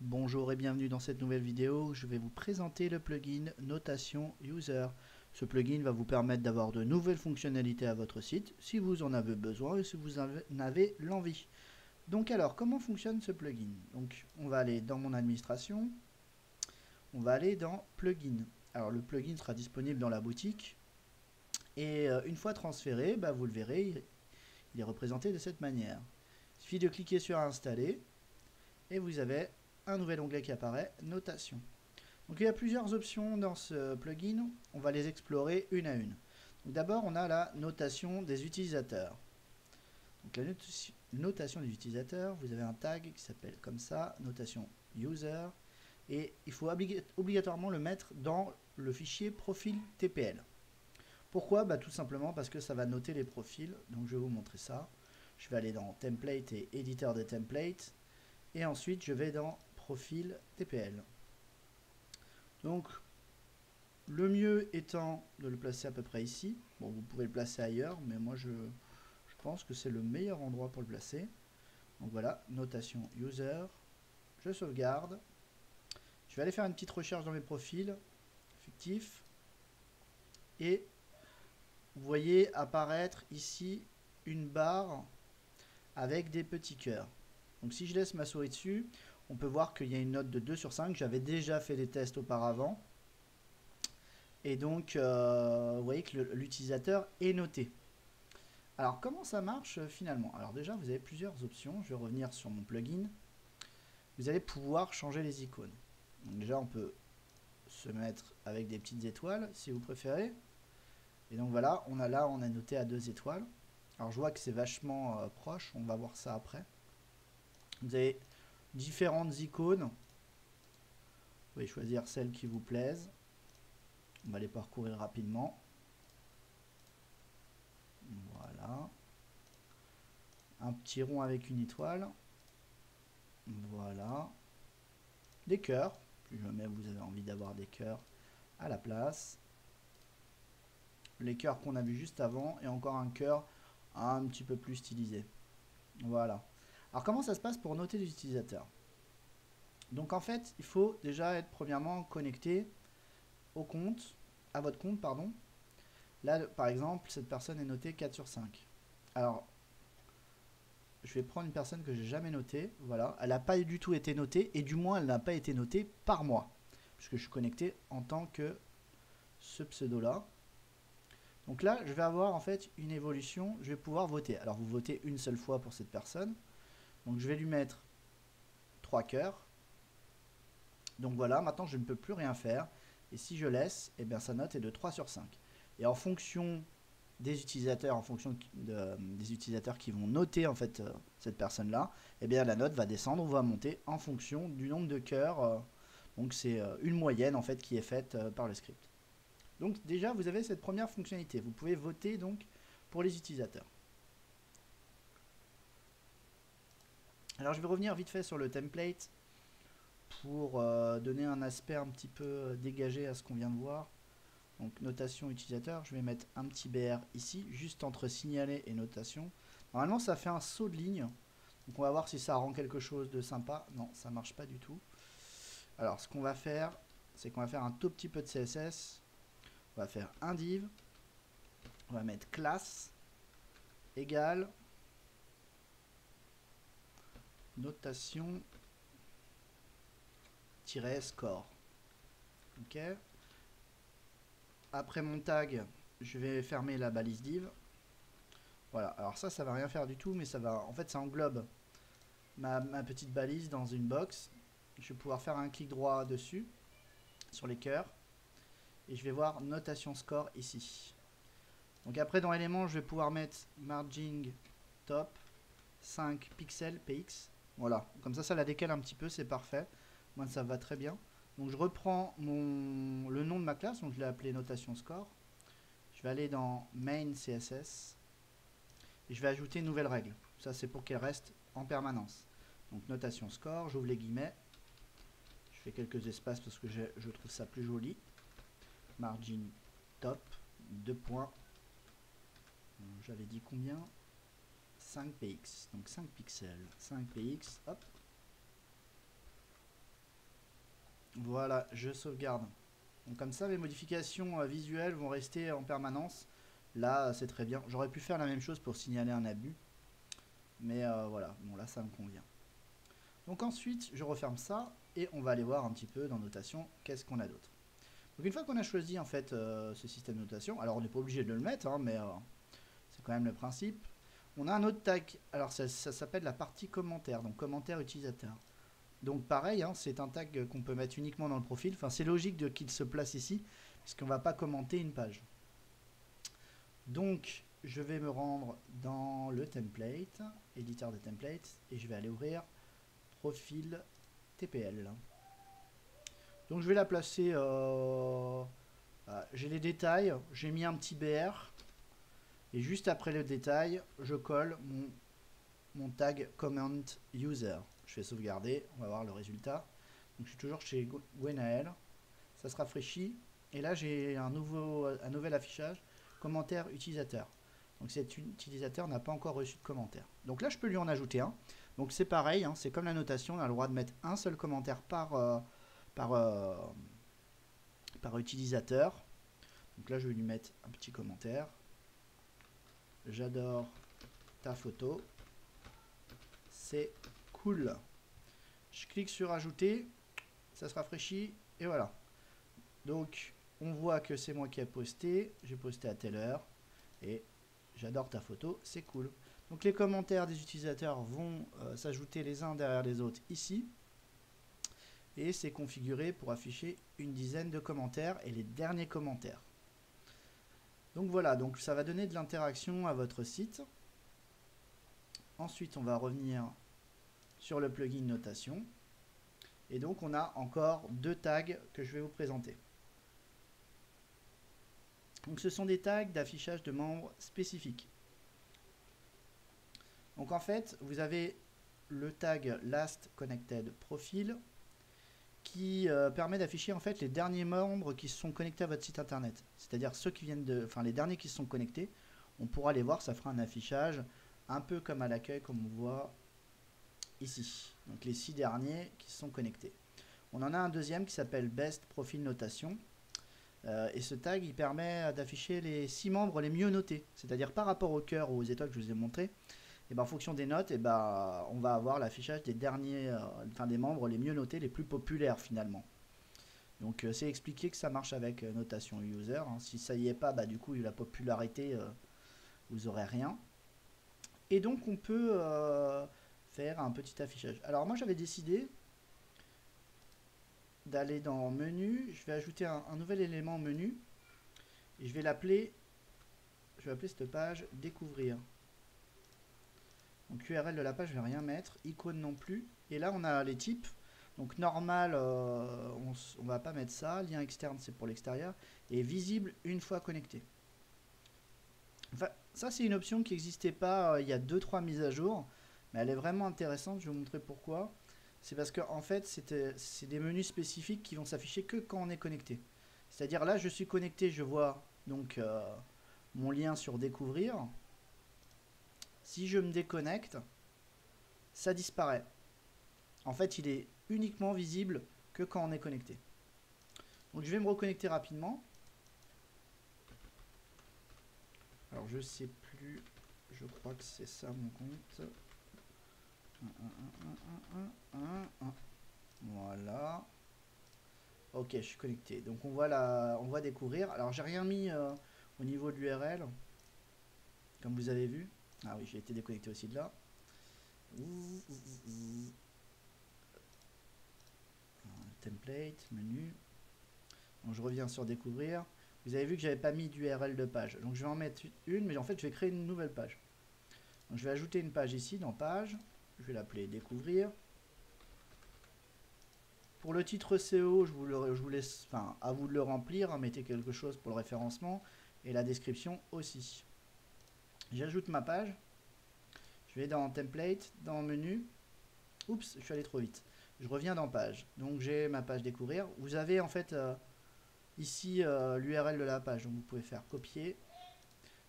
Bonjour et bienvenue dans cette nouvelle vidéo. Je vais vous présenter le plugin Notation User. Ce plugin va vous permettre d'avoir de nouvelles fonctionnalités à votre site si vous en avez besoin et si vous en avez l'envie. Donc alors, comment fonctionne ce plugin? Donc on va aller dans mon administration, on va aller dans Plugin. Alors le plugin sera disponible dans la boutique et une fois transféré, vous le verrez, il est représenté de cette manière. Il suffit de cliquer sur Installer et vous avez un nouvel onglet qui apparaît, Notation. Donc il y a plusieurs options dans ce plugin, on va les explorer une à une. D'abord on a la notation des utilisateurs. Donc la notation des utilisateurs, vous avez un tag qui s'appelle comme ça, notation user, et il faut obligatoirement le mettre dans le fichier profil TPL. Pourquoi? Tout simplement parce que ça va noter les profils, donc je vais vous montrer ça. Je vais aller dans template et éditeur de template, et ensuite je vais dans profil TPL. Donc le mieux étant de le placer à peu près ici. Bon, vous pouvez le placer ailleurs, mais moi je pense que c'est le meilleur endroit pour le placer. Donc voilà, notation user, je sauvegarde. Je vais aller faire une petite recherche dans mes profils fictifs. Et vous voyez apparaître ici une barre avec des petits cœurs. Donc si je laisse ma souris dessus, on peut voir qu'il y a une note de 2 sur 5. J'avais déjà fait des tests auparavant. Et donc, vous voyez que l'utilisateur est noté. Alors, comment ça marche finalement? Alors déjà, vous avez plusieurs options. Je vais revenir sur mon plugin. Vous allez pouvoir changer les icônes. Donc déjà, on peut se mettre avec des petites étoiles, si vous préférez. Et donc voilà, on a noté à 2 étoiles. Alors, je vois que c'est vachement proche. On va voir ça après. Vous avez différentes icônes. Vous pouvez choisir celles qui vous plaisent. On va les parcourir rapidement. Voilà. Un petit rond avec une étoile. Voilà. Des cœurs. Si jamais vous avez envie d'avoir des cœurs à la place. Les cœurs qu'on a vu juste avant. Et encore un cœur un petit peu plus stylisé. Voilà. Alors comment ça se passe pour noter les utilisateurs? Donc en fait, il faut déjà être premièrement connecté au compte, à votre compte, pardon. Là, par exemple, cette personne est notée 4 sur 5. Alors, je vais prendre une personne que j'ai jamais notée. Voilà, elle n'a pas du tout été notée, et du moins, elle n'a pas été notée par moi, puisque je suis connecté en tant que ce pseudo-là. Donc là, je vais avoir en fait une évolution. Je vais pouvoir voter. Alors, vous votez une seule fois pour cette personne. Donc, je vais lui mettre 3 cœurs. Donc voilà, maintenant, je ne peux plus rien faire. Et si je laisse, eh bien, sa note est de 3 sur 5. Et en fonction des utilisateurs, des utilisateurs qui vont noter en fait cette personne-là, eh bien la note va descendre ou va monter en fonction du nombre de cœurs. Donc c'est une moyenne en fait qui est faite par le script. Donc déjà vous avez cette première fonctionnalité. Vous pouvez voter donc pour les utilisateurs. Alors je vais revenir vite fait sur le template pour donner un aspect un petit peu dégagé à ce qu'on vient de voir. Donc notation utilisateur, je vais mettre un petit BR ici, juste entre signaler et notation. Normalement ça fait un saut de ligne, donc on va voir si ça rend quelque chose de sympa. Non, ça marche pas du tout. Alors ce qu'on va faire, c'est qu'on va faire un tout petit peu de CSS. On va faire un div, on va mettre classe égale notation score. Ok. Après mon tag, je vais fermer la balise div. Voilà, alors ça va rien faire du tout, mais ça va, en fait ça englobe ma petite balise dans une box. Je vais pouvoir faire un clic droit dessus, sur les cœurs, et je vais voir notation score ici. Donc après dans éléments, je vais pouvoir mettre margin top 5 pixels px. Voilà, comme ça la décale un petit peu, c'est parfait. Moi ça va très bien. Donc je reprends le nom de ma classe, donc je l'ai appelé notation score. Je vais aller dans main css et je vais ajouter une nouvelle règle. Ça c'est pour qu'elle reste en permanence. Donc notation score, j'ouvre les guillemets. Je fais quelques espaces parce que je trouve ça plus joli. Margin top, 2 points. J'avais dit combien? 5 px, donc 5 pixels. 5 px, hop. Voilà, je sauvegarde. Donc comme ça, mes modifications visuelles vont rester en permanence. Là, c'est très bien. J'aurais pu faire la même chose pour signaler un abus. Mais voilà, bon là, ça me convient. Donc ensuite, je referme ça et on va aller voir un petit peu dans notation qu'est-ce qu'on a d'autre. Donc une fois qu'on a choisi en fait ce système de notation, alors on n'est pas obligé de le mettre, hein, mais c'est quand même le principe. On a un autre tag, alors ça s'appelle la partie commentaire, donc commentaire utilisateur. Donc pareil, hein, c'est un tag qu'on peut mettre uniquement dans le profil. Enfin, c'est logique qu'il se place ici, puisqu'on ne va pas commenter une page. Donc, je vais me rendre dans le template, éditeur de templates, et je vais aller ouvrir profil TPL. Donc, je vais la placer. J'ai les détails, j'ai mis un petit BR, et juste après le détail, je colle mon tag comment user. Je fais sauvegarder, on va voir le résultat. Donc je suis toujours chez Gwenaël, ça se rafraîchit et là j'ai un nouvel affichage commentaire utilisateur. Donc cet utilisateur n'a pas encore reçu de commentaire. Donc là je peux lui en ajouter un. Donc c'est pareil, hein, c'est comme la notation, on a le droit de mettre un seul commentaire par utilisateur. Donc là je vais lui mettre un petit commentaire. J'adore ta photo. C'est cool. Je clique sur ajouter, ça se rafraîchit et voilà. Donc on voit que c'est moi qui ai posté, j'ai posté à telle heure et j'adore ta photo, c'est cool. Donc les commentaires des utilisateurs vont s'ajouter les uns derrière les autres ici et c'est configuré pour afficher une dizaine de commentaires et les derniers commentaires. Donc voilà, donc ça va donner de l'interaction à votre site. Ensuite on va revenir sur le plugin notation. Et donc on a encore deux tags que je vais vous présenter. Donc ce sont des tags d'affichage de membres spécifiques. Donc en fait, vous avez le tag Last Connected Profile qui permet d'afficher en fait les derniers membres qui se sont connectés à votre site internet. C'est-à-dire ceux qui viennent de, enfin les derniers qui se sont connectés, on pourra les voir, ça fera un affichage un peu comme à l'accueil comme on voit ici. Donc les 6 derniers qui se sont connectés. On en a un deuxième qui s'appelle Best Profile Notation. Et ce tag il permet d'afficher les 6 membres les mieux notés. C'est-à-dire par rapport au cœur ou aux étoiles que je vous ai montré. Et ben, en fonction des notes, et ben, on va avoir l'affichage des derniers, des membres les mieux notés, les plus populaires finalement. Donc c'est expliqué que ça marche avec notation user. Hein. Si ça y est pas, bah, du coup la popularité, vous aurez rien. Et donc on peut faire un petit affichage. Alors moi j'avais décidé d'aller dans menu, je vais ajouter un nouvel élément au menu et je vais appeler cette page découvrir. Donc URL de la page, je vais rien mettre, icône non plus. Et là on a les types. Donc normal, on va pas mettre ça. Lien externe, c'est pour l'extérieur. Et visible une fois connecté. Enfin, ça c'est une option qui n'existait pas il y a 2-3 mises à jour. Mais elle est vraiment intéressante, je vais vous montrer pourquoi. C'est parce que en fait, c'est des menus spécifiques qui vont s'afficher que quand on est connecté. C'est-à-dire là, je suis connecté, je vois donc mon lien sur découvrir. Si je me déconnecte, ça disparaît. En fait, il est uniquement visible que quand on est connecté. Donc je vais me reconnecter rapidement. Alors je sais plus, je crois que c'est ça mon compte. Voilà. Ok, je suis connecté. Donc on voit découvrir. Alors j'ai rien mis au niveau de l'URL, comme vous avez vu. Ah oui, j'ai été déconnecté aussi de là. Template, menu. Donc je reviens sur découvrir. Vous avez vu que j'avais pas mis d'URL de page. Donc je vais en mettre une, mais en fait je vais créer une nouvelle page. Donc je vais ajouter une page ici dans page. Je vais l'appeler découvrir. Pour le titre SEO, je vous laisse, enfin, à vous de le remplir. Hein, mettez quelque chose pour le référencement et la description aussi. J'ajoute ma page. Je vais dans template, dans menu. Oups, je suis allé trop vite. Je reviens dans page. Donc j'ai ma page découvrir. Vous avez en fait ici l'URL de la page. Donc vous pouvez faire copier.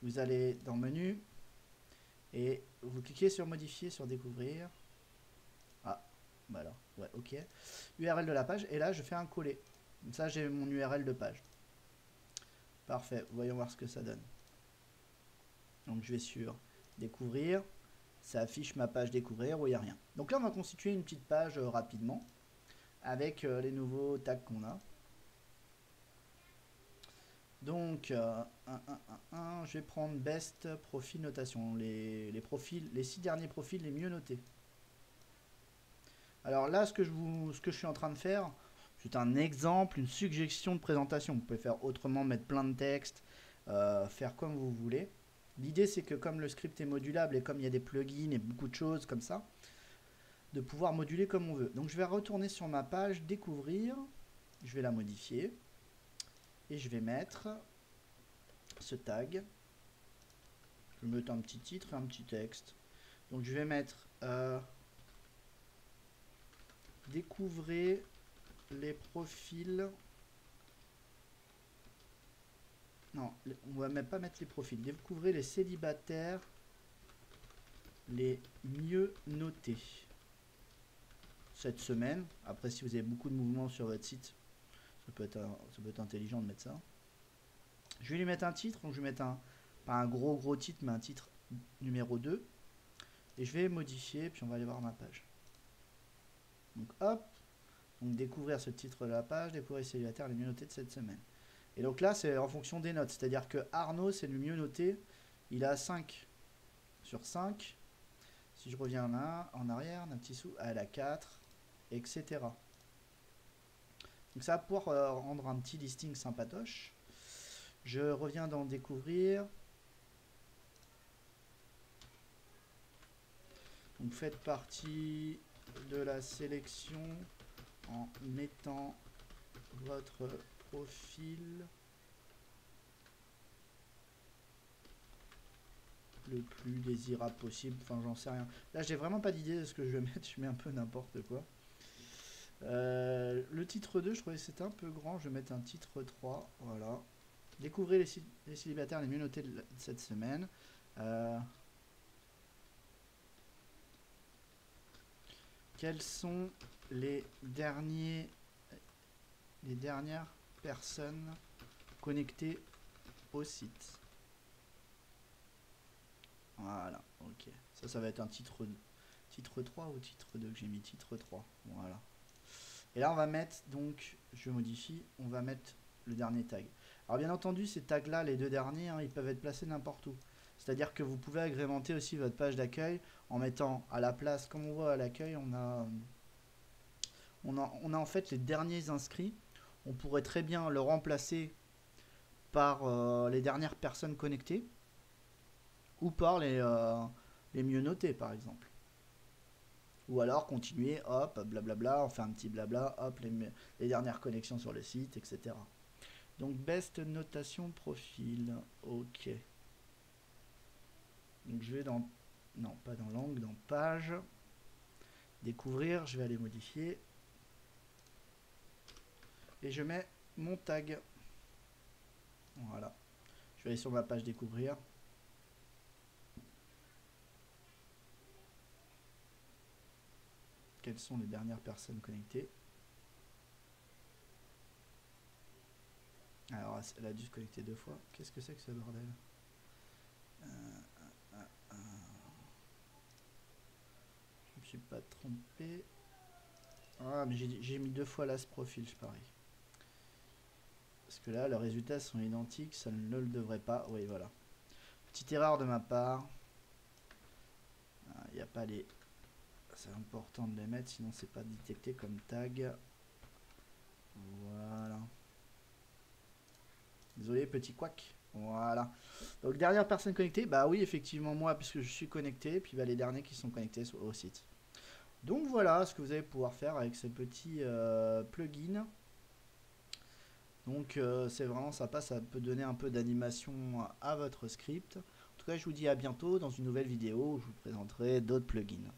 Vous allez dans menu et vous cliquez sur modifier, sur découvrir. Ah, Voilà, ouais, ok. URL de la page, et là je fais un coller. Comme ça j'ai mon URL de page. Parfait, voyons voir ce que ça donne. Donc je vais sur découvrir, ça affiche ma page découvrir où il n'y a rien. Donc là on va constituer une petite page rapidement avec les nouveaux tags qu'on a. Donc je vais prendre best profil notation, les profils, les 6 derniers profils les mieux notés. Alors là ce que je suis en train de faire, c'est un exemple, une suggestion de présentation. Vous pouvez faire autrement, mettre plein de textes, faire comme vous voulez. L'idée c'est que comme le script est modulable et comme il y a des plugins et beaucoup de choses comme ça, de pouvoir moduler comme on veut. Donc je vais retourner sur ma page découvrir, je vais la modifier et je vais mettre ce tag. Je vais mettre un petit titre et un petit texte. Donc je vais mettre découvrez les profils. Non, on va même pas mettre les profils. Découvrez les célibataires les mieux notés cette semaine. Après, si vous avez beaucoup de mouvements sur votre site, ça peut être intelligent de mettre ça. Je vais lui mettre un titre. Donc je vais mettre pas un gros titre, mais un titre numéro 2. Et je vais modifier, puis on va aller voir ma page. Donc hop. Donc découvrir ce titre de la page, découvrir les célibataires les mieux notés de cette semaine. Et donc là, c'est en fonction des notes. C'est-à-dire que Arnaud, c'est le mieux noté. Il a 5 sur 5. Si je reviens là, en arrière, d'un petit sou, elle a 4, etc. Donc ça va pouvoir rendre un petit listing sympatoche. Je reviens dans découvrir. Donc faites partie de la sélection en mettant votre profil le plus désirable possible. Enfin, j'en sais rien. Là, j'ai vraiment pas d'idée de ce que je vais mettre. Je mets un peu n'importe quoi. Le titre 2, je trouvais que c'était un peu grand. Je vais mettre un titre 3. Voilà. Découvrez les célibataires les mieux notés de cette semaine. Quels sont les dernières personnes connectées au site? Voilà, ok. Ça va être un titre 3 ou titre 2 que j'ai mis titre 3. Voilà. Et là, on va mettre, donc, je modifie, on va mettre le dernier tag. Alors, bien entendu, ces tags-là, les deux derniers, hein, ils peuvent être placés n'importe où. C'est-à-dire que vous pouvez agrémenter aussi votre page d'accueil en mettant à la place, comme on voit à l'accueil, on a en fait les derniers inscrits. On pourrait très bien le remplacer par les dernières personnes connectées ou par les mieux notés, par exemple. Ou alors continuer, hop, blablabla, on fait un petit blabla, hop, les dernières connexions sur le site, etc. Donc, best notation profil, ok. Donc, je vais dans, non, pas dans langue, dans page, découvrir, je vais aller modifier. Et je mets mon tag. Voilà. Je vais aller sur ma page découvrir. Quelles sont les dernières personnes connectées? Alors, elle a dû se connecter 2 fois. Qu'est-ce que c'est que ce bordel? Je me suis pas trompé. Ah, mais j'ai mis 2 fois là ce profil, je parie. Parce que là, les résultats sont identiques, ça ne le devrait pas. Oui, voilà. Petite erreur de ma part. Il n'y a pas les... C'est important de les mettre, sinon c'est pas détecté comme tag. Voilà. Désolé, petit couac. Voilà. Donc, dernière personne connectée, bah oui, effectivement, moi, puisque je suis connecté, puis bah, les derniers qui sont connectés au site. Donc, voilà ce que vous allez pouvoir faire avec ce petit plugin. Donc, c'est vraiment sympa, ça peut donner un peu d'animation à votre script. En tout cas, je vous dis à bientôt dans une nouvelle vidéo où je vous présenterai d'autres plugins.